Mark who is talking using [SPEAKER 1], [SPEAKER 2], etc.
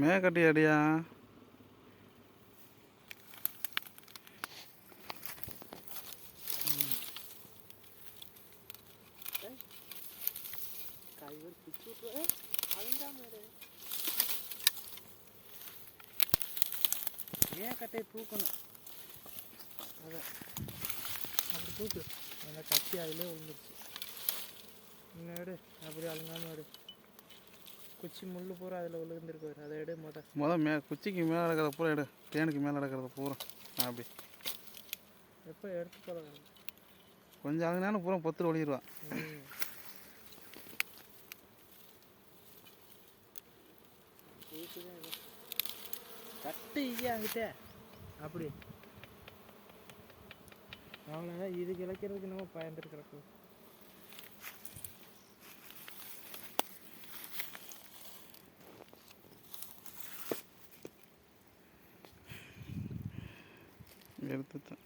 [SPEAKER 1] மேக்கட்டி அடியா
[SPEAKER 2] மேக்கட்டை தூக்கணும். அதை அப்படி தூக்கு. அந்த கத்தி அதிலே விழுந்துருச்சு. இன்னும் எடு, அப்படி அழுங்காமல் எடு. குச்சி முள் பூரா அதில் விழுந்துருக்கு. அதை எடு.
[SPEAKER 1] குச்சிக்கு மேலே நடக்கிறத பூரா எடு. தேனுக்கு மேலே நடக்கிறத பூரா அப்படி
[SPEAKER 2] எப்போ எடுத்து போகிற
[SPEAKER 1] கொஞ்சம் அழுங்கினாலும் பூரா பொத்தில் ஒளிடுவா.
[SPEAKER 2] கட்டு ஈஸியாக அங்கிட்ட அப்படி அவ்வளோ இது கிளைக்கிறதுக்கு நம்ம பயந்துருக்கிறப்போ
[SPEAKER 1] எடுத்துட்டேன்.